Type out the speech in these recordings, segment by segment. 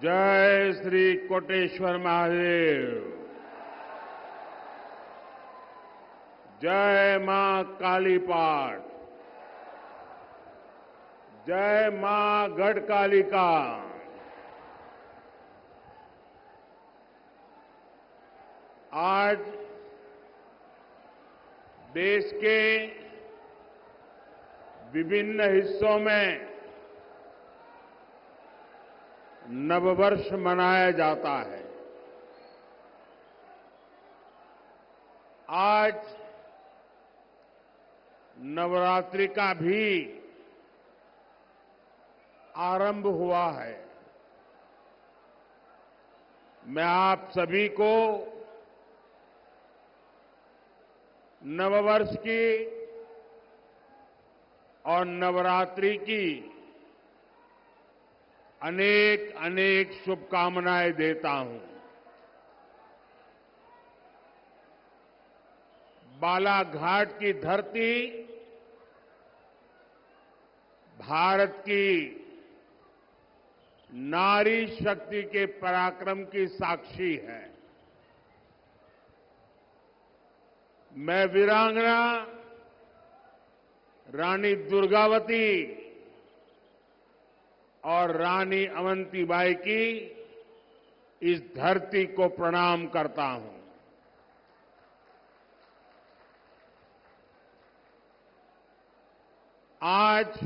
जय श्री कोटेश्वर महादेव। जय मां कालीपाट। जय मां गढ़कालिका। आज देश के विभिन्न हिस्सों में नववर्ष मनाया जाता है। आज नवरात्रि का भी आरंभ हुआ है। मैं आप सभी को नववर्ष की और नवरात्रि की अनेक अनेक शुभकामनाएं देता हूं। बालाघाट की धरती भारत की नारी शक्ति के पराक्रम की साक्षी है। मैं वीरांगना रानी दुर्गावती और रानी अवंतीबाई की इस धरती को प्रणाम करता हूं। आज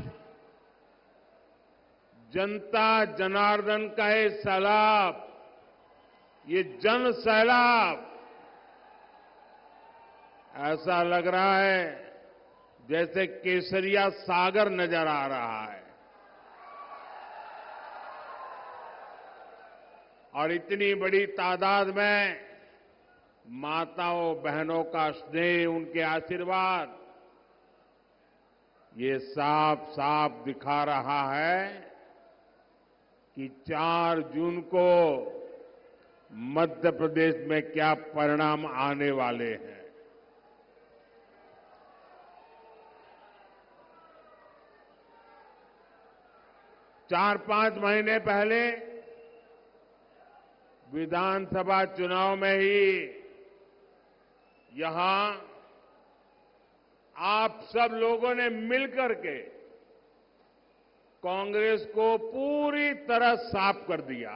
जनता जनार्दन का ये सैलाब, ये जन सैलाब ऐसा लग रहा है जैसे केसरिया सागर नजर आ रहा है। और इतनी बड़ी तादाद में माताओं बहनों का स्नेह, उनके आशीर्वाद, ये साफ साफ दिखा रहा है कि 4 जून को मध्य प्रदेश में क्या परिणाम आने वाले हैं। चार 5 महीने पहले विधानसभा चुनाव में ही यहां आप सब लोगों ने मिलकर के कांग्रेस को पूरी तरह साफ कर दिया।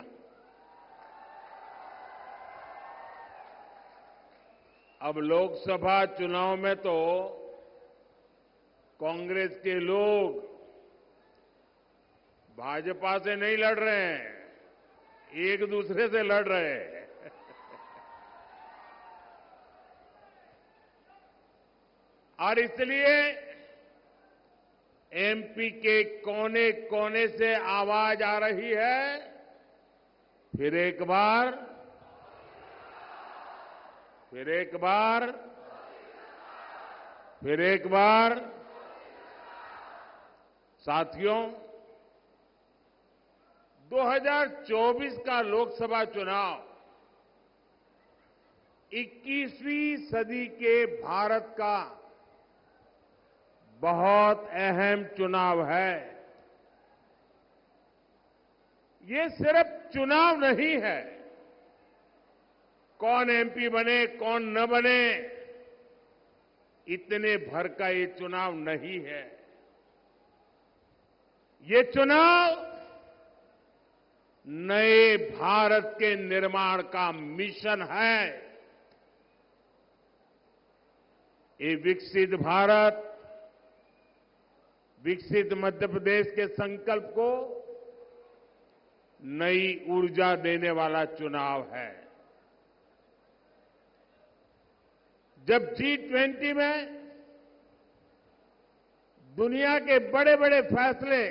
अब लोकसभा चुनाव में तो कांग्रेस के लोग भाजपा से नहीं लड़ रहे हैं, एक दूसरे से लड़ रहे हैं। और इसलिए एमपी के कोने कोने से आवाज आ रही है, फिर एक बार, फिर एक बार, फिर एक बार। साथियों, 2024 का लोकसभा चुनाव 21वीं सदी के भारत का बहुत अहम चुनाव है। ये सिर्फ चुनाव नहीं है, कौन एमपी बने कौन न बने, इतने भर का ये चुनाव नहीं है। ये चुनाव नए भारत के निर्माण का मिशन है। ये विकसित भारत, विकसित मध्य प्रदेश के संकल्प को नई ऊर्जा देने वाला चुनाव है। जब G20 में दुनिया के बड़े बड़े फैसले,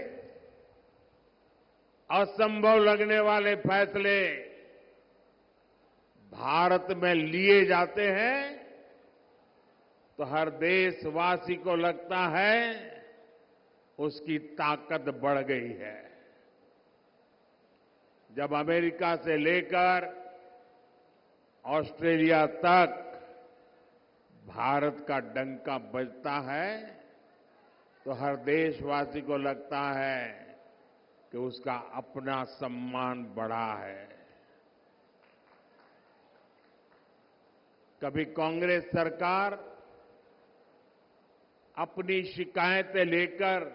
असंभव लगने वाले फैसले भारत में लिए जाते हैं, तो हर देशवासी को लगता है उसकी ताकत बढ़ गई है। जब अमेरिका से लेकर ऑस्ट्रेलिया तक भारत का डंका बजता है, तो हर देशवासी को लगता है कि कि उसका अपना सम्मान बढ़ा है। कभी कांग्रेस सरकार अपनी शिकायतें लेकर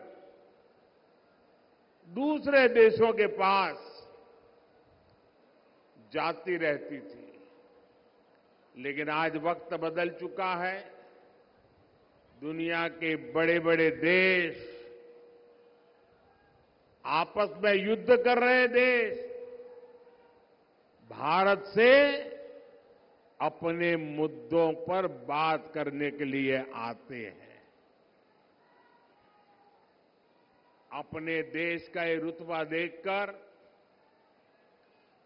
दूसरे देशों के पास जाती रहती थी, लेकिन आज वक्त बदल चुका है। दुनिया के बड़े बड़े देश, आपस में युद्ध कर रहे देश, भारत से अपने मुद्दों पर बात करने के लिए आते हैं। अपने देश का ये रुतबा देखकर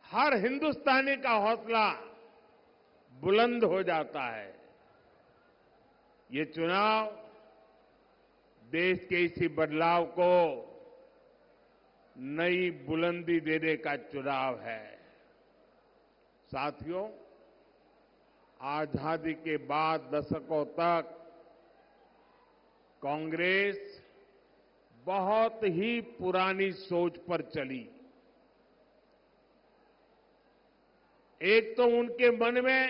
हर हिंदुस्तानी का हौसला बुलंद हो जाता है। ये चुनाव देश के इसी बदलाव को नई बुलंदी देने का चुनाव है। साथियों, आजादी के बाद दशकों तक कांग्रेस बहुत ही पुरानी सोच पर चली। एक तो उनके मन में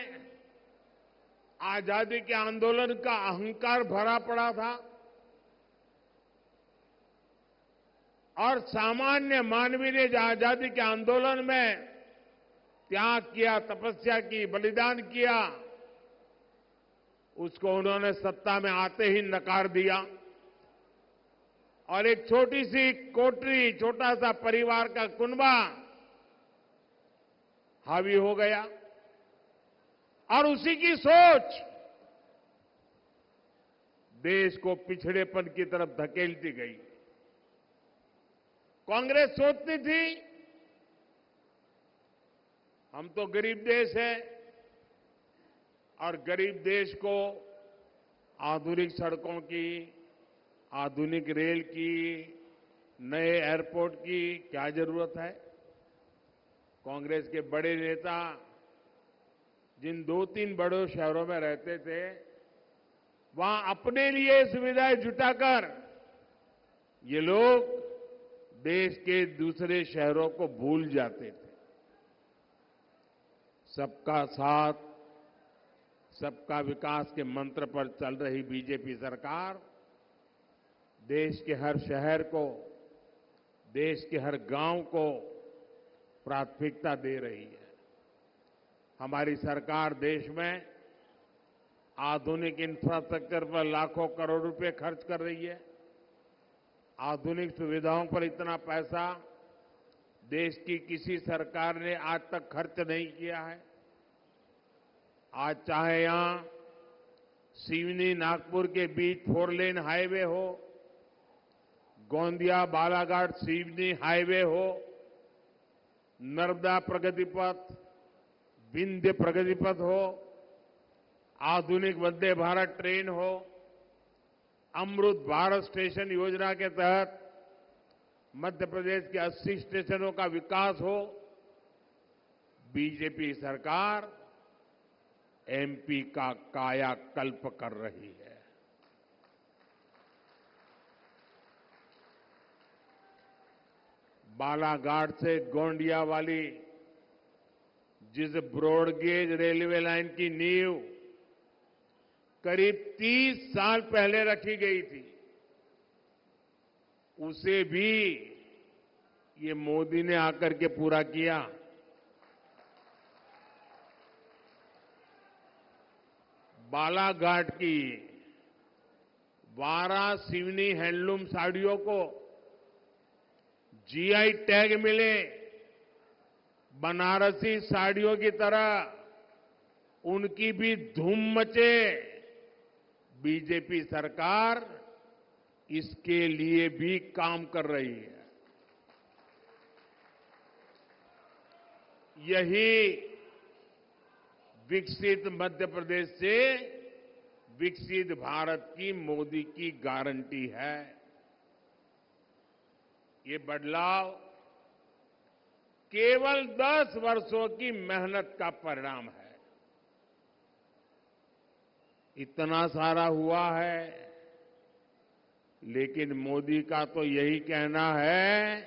आजादी के आंदोलन का अहंकार भरा पड़ा था और सामान्य मानवीय ने जो आजादी के आंदोलन में त्याग किया, तपस्या की, बलिदान किया, उसको उन्होंने सत्ता में आते ही नकार दिया और एक छोटी सी कोठरी, छोटा सा परिवार का कुनबा हावी हो गया और उसी की सोच देश को पिछड़ेपन की तरफ धकेलती गई। कांग्रेस सोचती थी हम तो गरीब देश है और गरीब देश को आधुनिक सड़कों की, आधुनिक रेल की, नए एयरपोर्ट की क्या जरूरत है। कांग्रेस के बड़े नेता जिन 2-3 बड़े शहरों में रहते थे, वहां अपने लिए सुविधाएं जुटाकर ये लोग देश के दूसरे शहरों को भूल जाते थे। सबका साथ, सबका विकास के मंत्र पर चल रही बीजेपी सरकार देश के हर शहर को, देश के हर गांव को प्राथमिकता दे रही है। हमारी सरकार देश में आधुनिक इंफ्रास्ट्रक्चर पर लाखों करोड़ रुपए खर्च कर रही है। आधुनिक सुविधाओं पर इतना पैसा देश की किसी सरकार ने आज तक खर्च नहीं किया है। आज चाहे यहां सिवनी नागपुर के बीच 4 लेन हाईवे हो, गोंदिया बालाघाट सिवनी हाईवे हो, नर्मदा प्रगति पथ, विंध्य प्रगति पथ हो, आधुनिक वंदे भारत ट्रेन हो, अमृत भारत स्टेशन योजना के तहत मध्य प्रदेश के 80 स्टेशनों का विकास हो, बीजेपी सरकार एमपी का कायाकल्प कर रही है। बालाघाट से गोंडिया वाली जिस ब्रॉडगेज रेलवे लाइन की नींव करीब 30 साल पहले रखी गई थी, उसे भी ये मोदी ने आकर के पूरा किया। बालाघाट की 12 सिवनी हैंडलूम साड़ियों को जीआई टैग मिले, बनारसी साड़ियों की तरह उनकी भी धूम मचे। बीजेपी सरकार इसके लिए भी काम कर रही है। यही विकसित मध्य प्रदेश से विकसित भारत की मोदी की गारंटी है। ये बदलाव केवल 10 वर्षों की मेहनत का परिणाम है। इतना सारा हुआ है, लेकिन मोदी का तो यही कहना है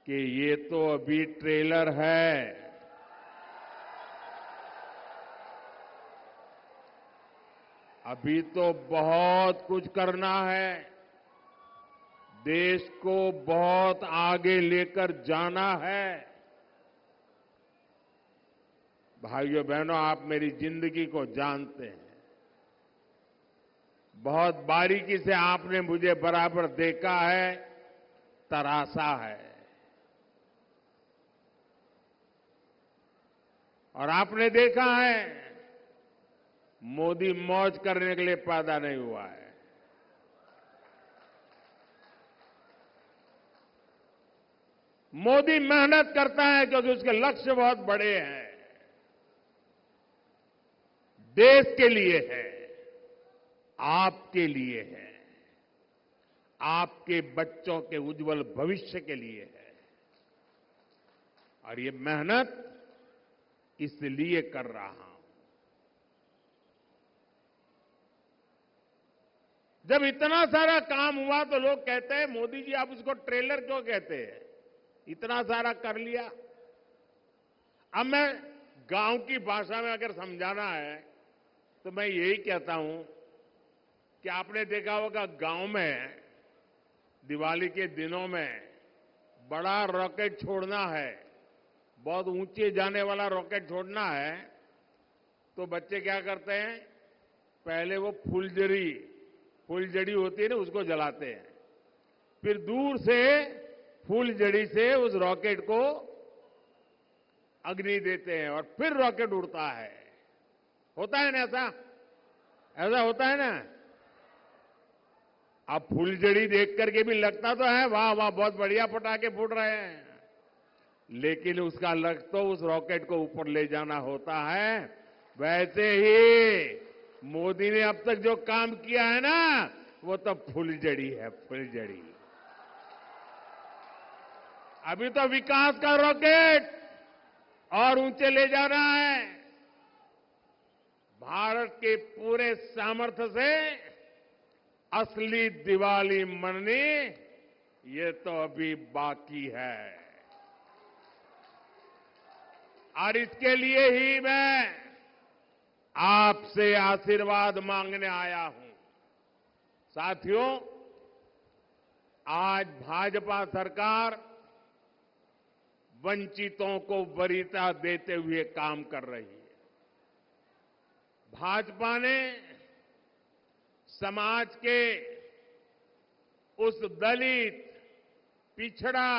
कि ये तो अभी ट्रेलर है। अभी तो बहुत कुछ करना है। देश को बहुत आगे लेकर जाना है। भाइयों बहनों, आप मेरी जिंदगी को जानते हैं। बहुत बारीकी से आपने मुझे बराबर देखा है, तरासा है। और आपने देखा है, मोदी मौज करने के लिए पैदा नहीं हुआ है। मोदी मेहनत करता है क्योंकि उसके लक्ष्य बहुत बड़े हैं। देश के लिए है, आपके लिए है, आपके बच्चों के उज्जवल भविष्य के लिए है। और ये मेहनत इसलिए कर रहा हूं। जब इतना सारा काम हुआ तो लोग कहते हैं, मोदी जी आप उसको ट्रेलर क्यों कहते हैं? इतना सारा कर लिया। अब मैं गांव की भाषा में अगर समझाना है तो मैं यही कहता हूं कि आपने देखा होगा गांव में दिवाली के दिनों में बड़ा रॉकेट छोड़ना है, बहुत ऊंचे जाने वाला रॉकेट छोड़ना है, तो बच्चे क्या करते हैं? पहले वो फुलझड़ी होती है ना, उसको जलाते हैं। फिर दूर से फुलझड़ी से उस रॉकेट को अग्नि देते हैं और फिर रॉकेट उड़ता है। होता है ना ऐसा? ऐसा होता है ना? अब फुलझड़ी देख करके भी लगता तो है वाह वाह बहुत बढ़िया पटाखे फूट रहे हैं, लेकिन उसका लक्ष्य तो उस रॉकेट को ऊपर ले जाना होता है। वैसे ही मोदी ने अब तक जो काम किया है ना, वो तो फुलझड़ी है, फुलझड़ी। अभी तो विकास का रॉकेट और ऊंचे ले जाना है। भारत के पूरे सामर्थ्य से असली दिवाली मननी, ये तो अभी बाकी है। और इसके लिए ही मैं आपसे आशीर्वाद मांगने आया हूं। साथियों, आज भाजपा सरकार वंचितों को वरीयता देते हुए काम कर रही है। भाजपा ने समाज के उस दलित, पिछड़ा,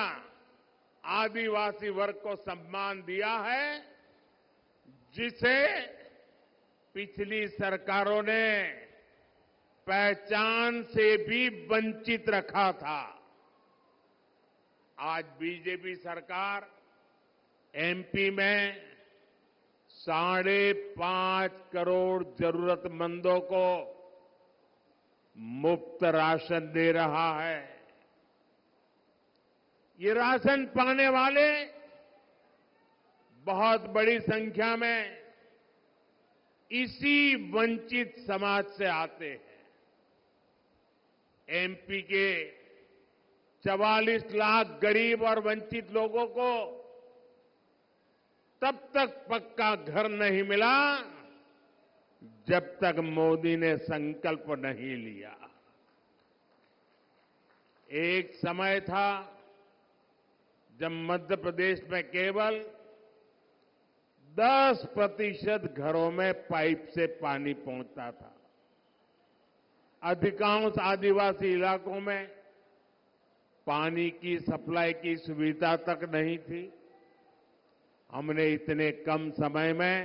आदिवासी वर्ग को सम्मान दिया है जिसे पिछली सरकारों ने पहचान से भी वंचित रखा था। आज बीजेपी सरकार एमपी में 5.5 करोड़ जरूरतमंदों को मुफ्त राशन दे रहा है। ये राशन पाने वाले बहुत बड़ी संख्या में इसी वंचित समाज से आते हैं। एमपी के 44 लाख गरीब और वंचित लोगों को तब तक पक्का घर नहीं मिला जब तक मोदी ने संकल्प नहीं लिया। एक समय था जब मध्य प्रदेश में केवल 10% घरों में पाइप से पानी पहुंचता था। अधिकांश आदिवासी इलाकों में पानी की सप्लाई की सुविधा तक नहीं थी। हमने इतने कम समय में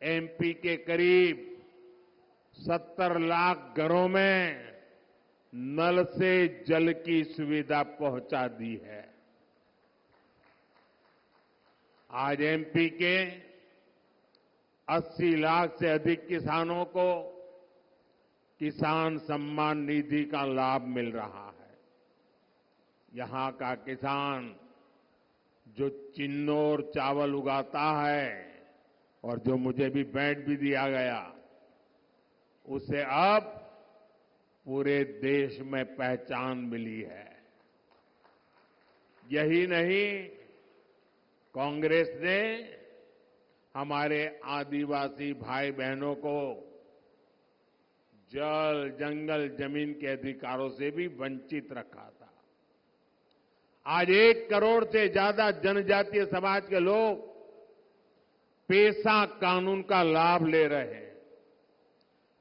एमपी के करीब 70 लाख घरों में नल से जल की सुविधा पहुंचा दी है। आज एमपी के 80 लाख से अधिक किसानों को किसान सम्मान निधि का लाभ मिल रहा है। यहां का किसान जो चिन्नौर चावल उगाता है और जो मुझे भी भेंट भी दिया गया, उसे अब पूरे देश में पहचान मिली है। यही नहीं, कांग्रेस ने हमारे आदिवासी भाई बहनों को जल, जंगल, जमीन के अधिकारों से भी वंचित रखा था। आज 1 करोड़ से ज्यादा जनजातीय समाज के लोग पेसा कानून का लाभ ले रहे हैं।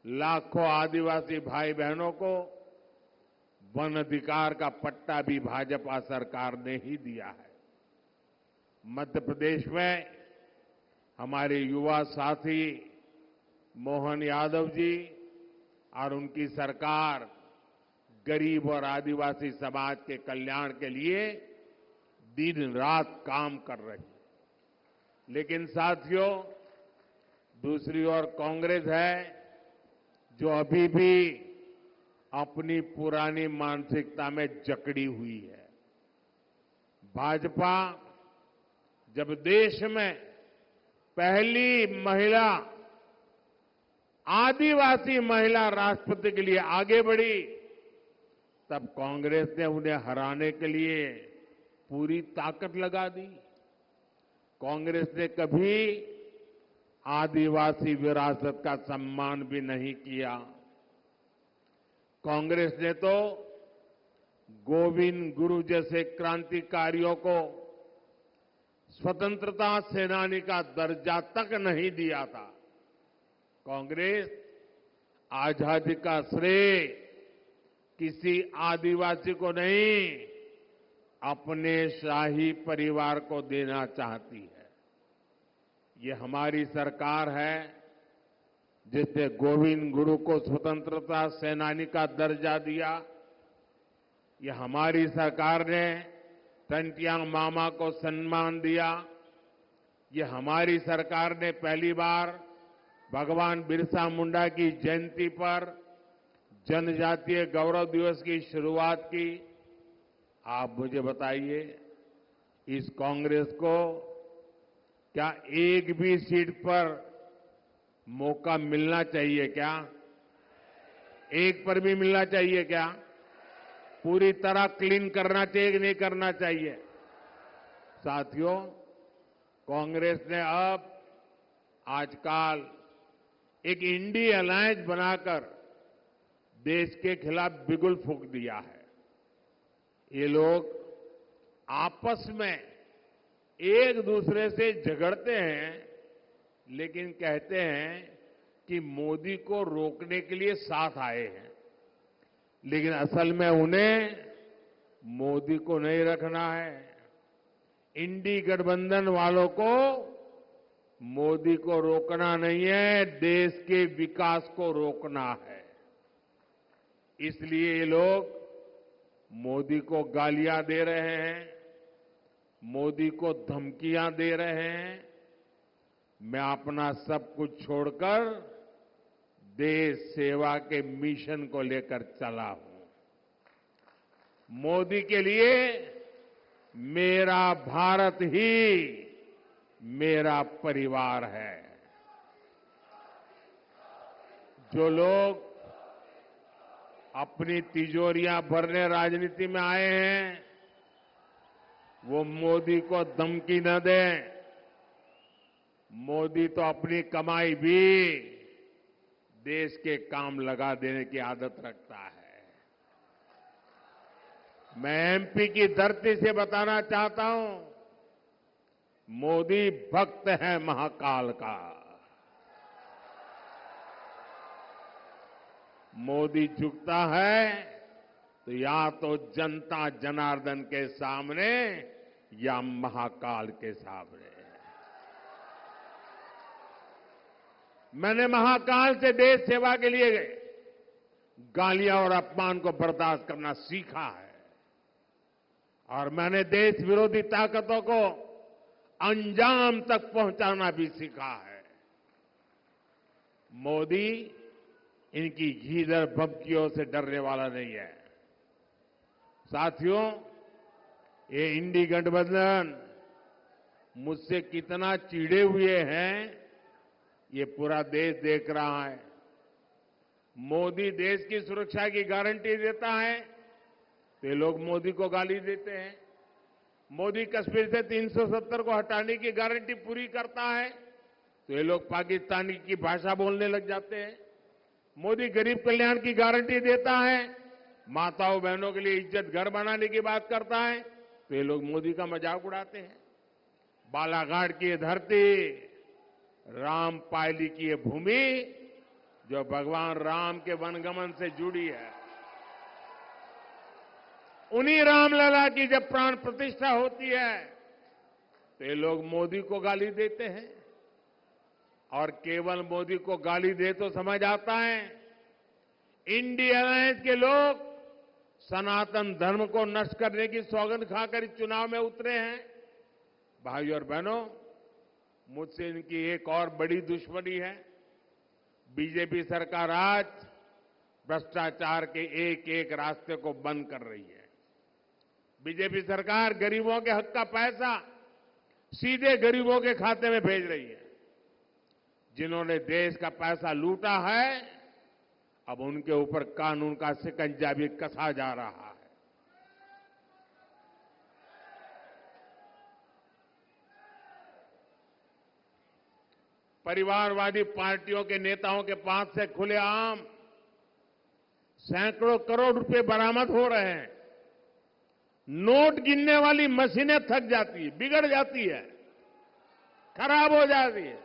लाखों आदिवासी भाई बहनों को वन अधिकार का पट्टा भी भाजपा सरकार ने ही दिया है। मध्य प्रदेश में हमारे युवा साथी मोहन यादव जी और उनकी सरकार गरीब और आदिवासी समाज के कल्याण के लिए दिन रात काम कर रही है। लेकिन साथियों, दूसरी ओर कांग्रेस है जो अभी भी अपनी पुरानी मानसिकता में जकड़ी हुई है। भाजपा जब देश में पहली महिला, आदिवासी महिला राष्ट्रपति के लिए आगे बढ़ी, तब कांग्रेस ने उन्हें हराने के लिए पूरी ताकत लगा दी। कांग्रेस ने कभी आदिवासी विरासत का सम्मान भी नहीं किया। कांग्रेस ने तो गोविंद गुरु जैसे क्रांतिकारियों को स्वतंत्रता सेनानी का दर्जा तक नहीं दिया था। कांग्रेस आजादी का श्रेय किसी आदिवासी को नहीं, अपने शाही परिवार को देना चाहती है। ये हमारी सरकार है जिसने गोविंद गुरु को स्वतंत्रता सेनानी का दर्जा दिया। ये हमारी सरकार ने टंटियांग मामा को सम्मान दिया। ये हमारी सरकार ने पहली बार भगवान बिरसा मुंडा की जयंती पर जनजातीय गौरव दिवस की शुरुआत की। आप मुझे बताइए, इस कांग्रेस को क्या एक भी सीट पर मौका मिलना चाहिए क्या? एक पर भी मिलना चाहिए क्या? पूरी तरह क्लीन करना चाहिए कि नहीं करना चाहिए? साथियों, कांग्रेस ने अब आजकल एक इंडी अलायंस बनाकर देश के खिलाफ बिगुल फूंक दिया है। ये लोग आपस में एक दूसरे से झगड़ते हैं, लेकिन कहते हैं कि मोदी को रोकने के लिए साथ आए हैं, लेकिन असल में उन्हें मोदी को नहीं रखना है। इंडी गठबंधन वालों को मोदी को रोकना नहीं है, देश के विकास को रोकना है। इसलिए ये लोग मोदी को गालियां दे रहे हैं, मोदी को धमकियां दे रहे हैं। मैं अपना सब कुछ छोड़कर देश सेवा के मिशन को लेकर चला हूं। मोदी के लिए मेरा भारत ही मेरा परिवार है। जो लोग अपनी तिजोरियां भरने राजनीति में आए हैं, वो मोदी को धमकी न दें। मोदी तो अपनी कमाई भी देश के काम लगा देने की आदत रखता है। मैं एमपी की धरती से बताना चाहता हूं, मोदी भक्त है महाकाल का। मोदी झुकता है तो या तो जनता जनार्दन के सामने या महाकाल के सामने। मैंने महाकाल से देश सेवा के लिए गालियां और अपमान को बर्दाश्त करना सीखा है, और मैंने देश विरोधी ताकतों को अंजाम तक पहुंचाना भी सीखा है। मोदी इनकी घीधर भभकियों से डरने वाला नहीं है। साथियों, ये इंडी गठबंधन मुझसे कितना चिढ़े हुए हैं, ये पूरा देश देख रहा है। मोदी देश की सुरक्षा की गारंटी देता है तो ये लोग मोदी को गाली देते हैं। मोदी कश्मीर से 370 को हटाने की गारंटी पूरी करता है तो ये लोग पाकिस्तानी की भाषा बोलने लग जाते हैं। मोदी गरीब कल्याण की गारंटी देता है, माताओं बहनों के लिए इज्जत घर बनाने की बात करता है तो ये लोग मोदी का मजाक उड़ाते हैं। बालाघाट की ये धरती, रामपायली की ये भूमि जो भगवान राम के वनगमन से जुड़ी है, उन्हीं रामलला की जब प्राण प्रतिष्ठा होती है तो ये लोग मोदी को गाली देते हैं। और केवल मोदी को गाली दे तो समझ आता है, इंडिया अलायंस के लोग सनातन धर्म को नष्ट करने की सौगंध खाकर इस चुनाव में उतरे हैं। भाइयों और बहनों, मुझसे इनकी एक और बड़ी दुश्मनी है। बीजेपी सरकार आज भ्रष्टाचार के एक एक रास्ते को बंद कर रही है। बीजेपी सरकार गरीबों के हक का पैसा सीधे गरीबों के खाते में भेज रही है। जिन्होंने देश का पैसा लूटा है, अब उनके ऊपर कानून का शिकंजा भी कसा जा रहा है। परिवारवादी पार्टियों के नेताओं के पास से खुलेआम सैकड़ों करोड़ रुपए बरामद हो रहे हैं। नोट गिनने वाली मशीनें थक जाती है, बिगड़ जाती है, खराब हो जाती है,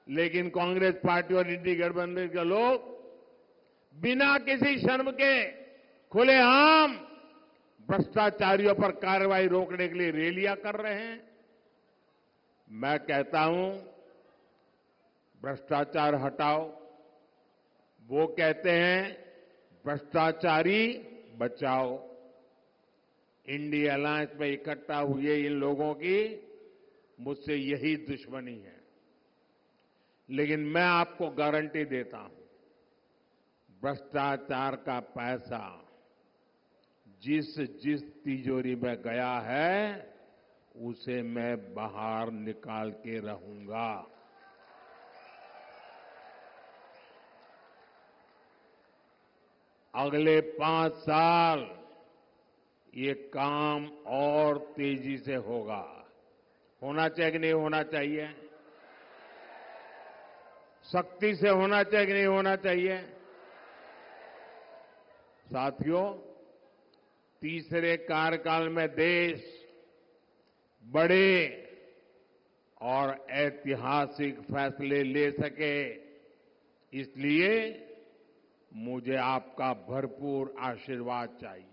लेकिन कांग्रेस पार्टी और इंडी गठबंधन के लोग बिना किसी शर्म के खुलेआम भ्रष्टाचारियों पर कार्रवाई रोकने के लिए रैलियां कर रहे हैं। मैं कहता हूं, भ्रष्टाचार हटाओ। वो कहते हैं भ्रष्टाचारी बचाओ। इंडिया अलायंस में इकट्ठा हुए इन लोगों की मुझसे यही दुश्मनी है। लेकिन मैं आपको गारंटी देता हूं, भ्रष्टाचार का पैसा जिस जिस तिजोरी में गया है उसे मैं बाहर निकाल के रहूंगा। अगले 5 साल ये काम और तेजी से होगा। होना चाहिए कि नहीं होना चाहिए? सख्ती से होना चाहिए कि नहीं होना चाहिए? साथियों, तीसरे कार्यकाल में देश बड़े और ऐतिहासिक फैसले ले सके, इसलिए मुझे आपका भरपूर आशीर्वाद चाहिए।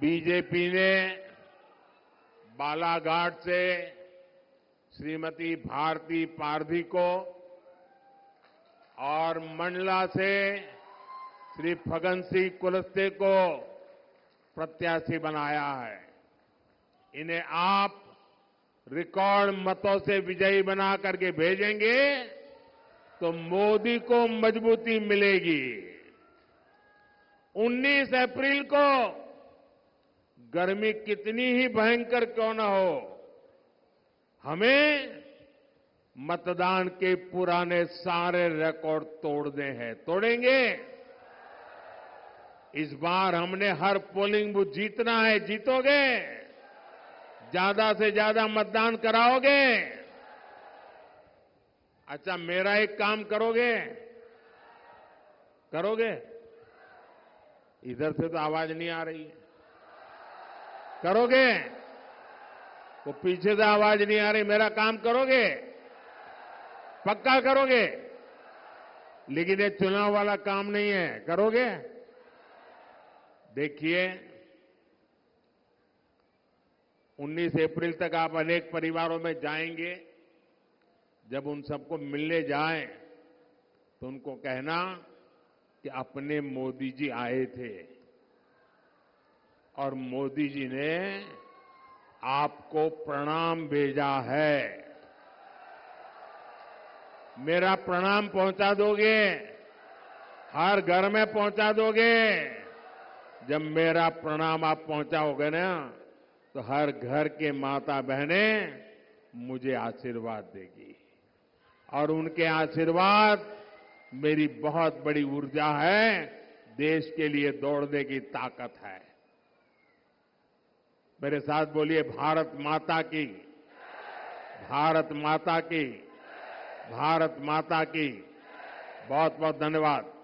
बीजेपी ने बालाघाट से श्रीमती भारती पारधी को और मंडला से श्री फग्गन सिंह कुलस्ते को प्रत्याशी बनाया है। इन्हें आप रिकॉर्ड मतों से विजयी बना करके भेजेंगे तो मोदी को मजबूती मिलेगी। 19 अप्रैल को गर्मी कितनी ही भयंकर क्यों न हो, हमें मतदान के पुराने सारे रिकॉर्ड तोड़ने हैं। तोड़ेंगे। इस बार हमने हर पोलिंग बूथ जीतना है। जीतोगे? ज्यादा से ज्यादा मतदान कराओगे? अच्छा, मेरा एक काम करोगे? करोगे? इधर से तो आवाज नहीं आ रही है। करोगे? वो पीछे से आवाज नहीं आ रही। मेरा काम करोगे? पक्का करोगे? लेकिन ये चुनाव वाला काम नहीं है। करोगे? देखिए, 19 अप्रैल तक आप अनेक परिवारों में जाएंगे। जब उन सबको मिलने जाएं तो उनको कहना कि अपने मोदी जी आए थे और मोदी जी ने आपको प्रणाम भेजा है। मेरा प्रणाम पहुंचा दोगे? हर घर में पहुंचा दोगे? जब मेरा प्रणाम आप पहुंचाओगे ना, तो हर घर के माता बहनें मुझे आशीर्वाद देगी और उनके आशीर्वाद मेरी बहुत बड़ी ऊर्जा है देश के लिए दौड़ने की ताकत है। मेरे साथ बोलिए, भारत माता की, भारत माता की, भारत माता की। बहुत बहुत धन्यवाद।